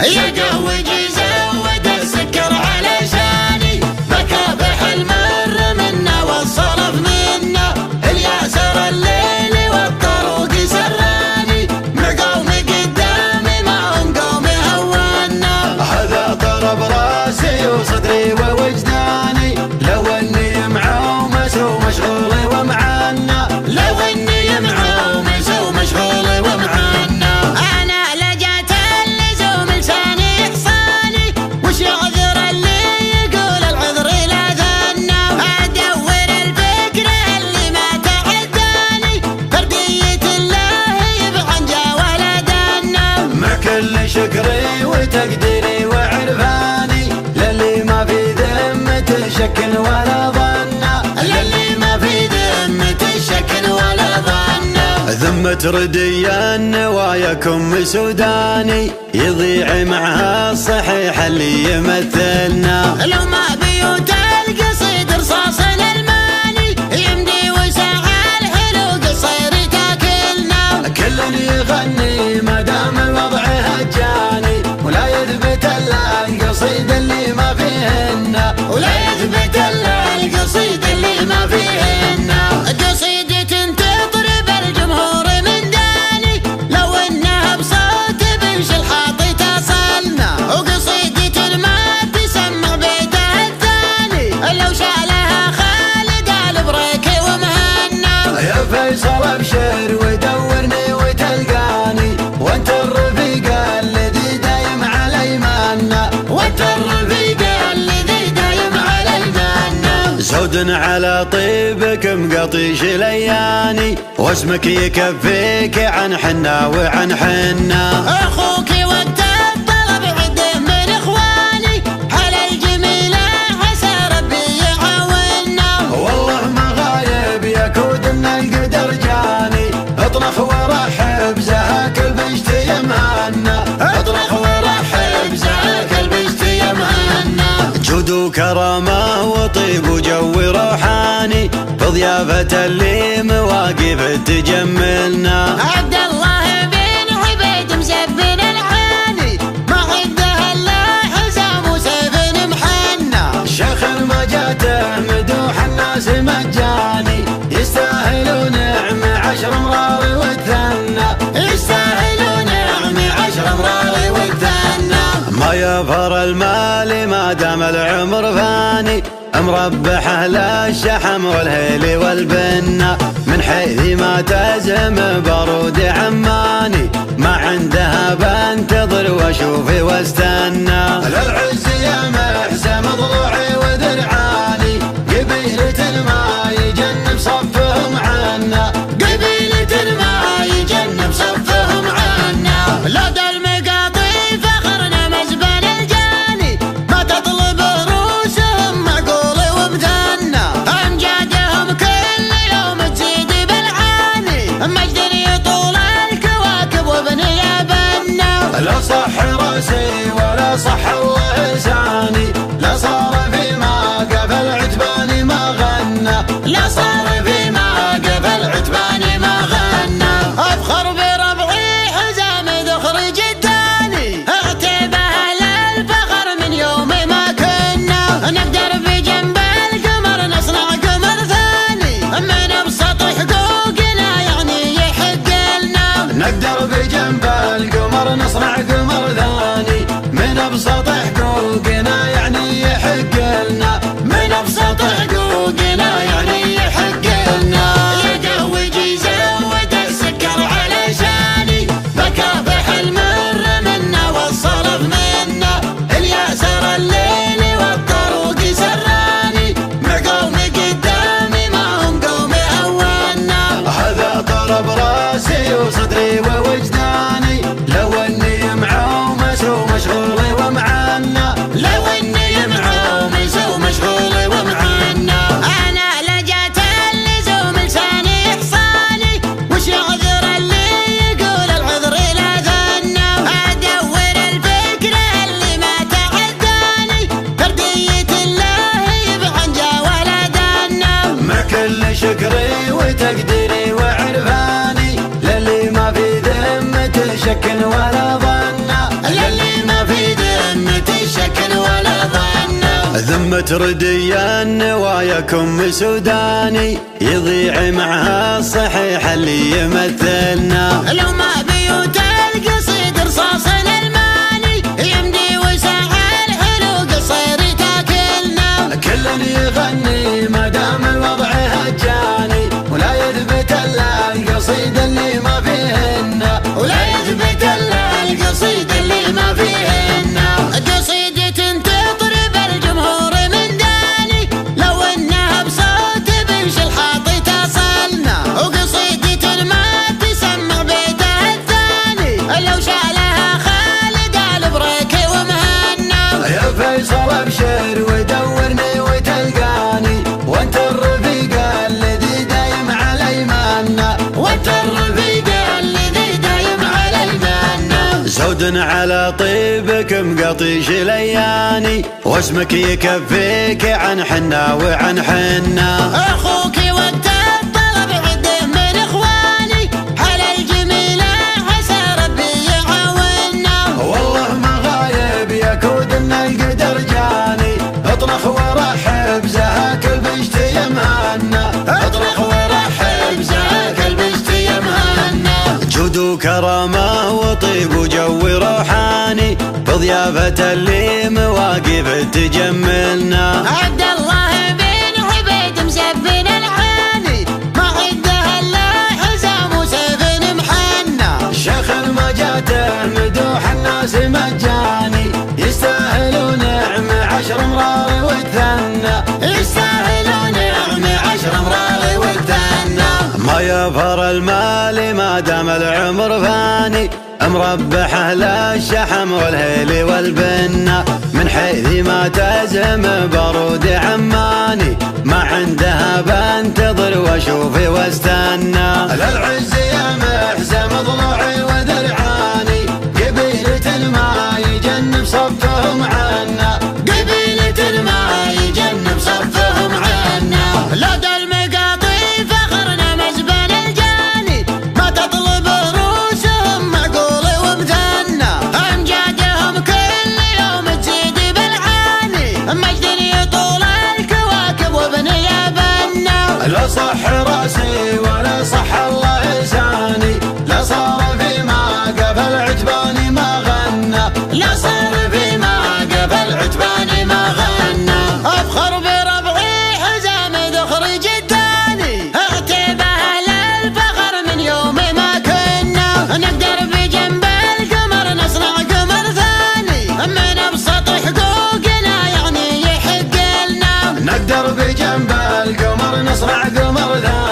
يا قهوجي زود السكر علشاني، مكابح المر منا والصرف منا، الياسر الليل والطروق سراني، مقومي قدامي ما هم قومي هوانا. هذا طرب راسي وصدري ووجداني، لو اني معومس ومشغول ومعنا، لو اني معومس ومشغول ومعنا. انا لجأت اللزوم لساني احصاني، وش يعذر اللي يقول العذر لا ذنا، ادور الفكرة اللي ما تعداني، فردية الله يبعن جا ولدنا. مع كل شكري وتقديري وعرفاني، للي ما في ذمته شك ولا ظن، للي ما في ذمته شك ولا ظن. ذمة رديا نواياكم سوداني، يضيع معها الصحيح اللي يمثلنا. لو ما بيوت القصيد رصاص الالماني، يمدي وساعة الحلو قصير تاكلنا. كل يغني ما دام الوضع هجاني، ولا يثبت الا القصيد اللي ما فيهن، ولا يثبت الا القصيد اللي ما فيهن. قصيدة تضرب الجمهور من داني، لو انها بصوت بنش الحاطي تصلنا، وقصيدة ما تسمع بيتها الثاني، لو شالها خالد البريكي ومهنا. يا فيصل ابشر ودورني وتلقاني، وانت الرفيق الذي دايم على ايماننا، وانت الرفيق الذي دايم على ايماننا. زود على طيبك مقطيش لياني، واسمك يكفيك عن حنا وعن حنا. اخوك وقت الطلب عده من اخواني، على الجميلة عسى ربي يعاوننا. والله ما غايب يكود ان القدر جاني، اطرخ ورحب زهاك البشت يمهنا، اطرخ ورحب زاك البشت يمهنا. جود وكرامه وطيب وجو روحاني، بضيافة اللي مواقف تجملنا. عبد الله بن عبيد مزبن العاني، ما عنده الا حزام وسيف محنى. شيخ ما جاته مدوح الناس مجاني، يستاهلون نعم 10 امرار والثنى، يستاهلون نعم 10 امرار والثنى. ما يفر المال ما دام العمر فاني، مربح اهل الشحم والهيل والبنة، من حيث ما تزهم بارود عماني، ما عندها بنتظر واشوف واستنى. للعز يا محزم ضلوعي وذرعاني، قبيلة ما يجنب صفهم عنا، قبيلة ما يجنب صفهم عنا. لدى المقاطي فخرنا مزبن الجاني، ما تطلب روسهم معقول ومثنى، امجادهم كل يوم تزيد بالعاني، مجد يطول الكواكب وابن يابنا. لا صح راسي ولا صح الله لساني، لا صار في ما قبل عتباني ما غنى، لا صار فيما قبل عتباني ما غنى. افخر بربعي حزام ذخر جداني، اعتبها للفخر من يوم ما كنا، نقدر بجنب القمر نصنع قمر ثاني، من ابسط حقوقنا يعني يحق لنا. نقدر بجنب القمر نصنع قمر ثاني، من ابسط حقوقنا يعني يحق لنا، من ابسط حقوقنا يعني يحق لنا. يا قهوجي زود السكر علشاني، مكافح المر منا والصرف منا، الياسر الليل والطروق سراني، مع قومي قدامي ما هم قومي هوانا. هذا طرب راسي وصدري ووجداني، لو اني معومس ومشغول ومعنا، لو اني معومس ومشغول ومعنا. انا لجأت اللزوم لساني احصاني، وش يعذر اللي يقول العذر لا ذنا، ادور الفكرة اللي ما تعداني، فردية الله يبعن جا ولدنا. مع كل شكري وتقديري وعرفاني، للي ما في ذمته شك ولا ظن، للي ما في شك ولا ظن. ذمة رديا نواياكم سوداني يضيع معها الصحيح اللي يمثلنا. لو ما بيوت القصيد رصاص الالماني يمدي وساع الحلو قصير تاكلنا. كل يغني ما دام الوضع هجاني ولا يثبت الا القصيد اللي ما فيهن، ولا يثبت الا القصيد اللي ما فيهن. قصيدة تطرب الجمهور من داني لو انها بصوت بنش الحاطي تصلنا. وقصيدة ما تسمع بيتها الثاني لو شالها خالد البريكي ومهنا. يا فيصل ابشر ودورني وتلقاني وانت الرفيق الذي دايم على ايماننا، وانت الرفيق الذي دايم على ايماننا. زود على طيبك مقطيش لياني واسمك يكفيك عن حنا وعن حنا. اخوك وقت الطلب عده من اخواني على الجميله عسى ربي يعاوننا. والله ما غايب يكود ان القدر جاني اطرخ ورحب زهاك البشتي مهنا، اطرخ ورحب زاك البشتي مهنا. جود وكرامه وطيب وجو روحاني بضيافة اللي مواقف تجملنا. عبد الله بن عبيد مسبن العاني ما عده الا حزام وسيف محنى. شيخ المجاته مدوح الناس مجاني يستاهلوا نعم 10 امرار والثنى، يستاهلوا نعم 10 امرار والثنى. ما يفر المال ما دام العمر فاني مربحه للشحم والهيل والبنة. من حيث ما تزم بارود عماني ما عندها بنتظر واشوفي واستنى. للعز يا محزم ضلوعي وذرعاني قبيلة ما يجنب صفهم عنا. قبيلة ما يجنب صفهم عنا. لدى المقاطي فخرنا مزبن الجاني ما تطلب روسهم معقول ومثنى. امجادهم كل يوم تزيد بالعاني مجد يطول الكواكب وابن يابنا. لا صح راسي ولا صح الله لساني لا صار فيما قبل عجباني ما غنى، لا صار فيما قبل عتباني ما غنى. افخر بربعي حزام ذخر جداني اعتبه للفخر من يوم ما كنا. نقدر بجنب القمر نصنع قمر ثاني من ابسط حقوقنا يعني يحق لنا. نقدر بجنب القمر نصنع قمر ثاني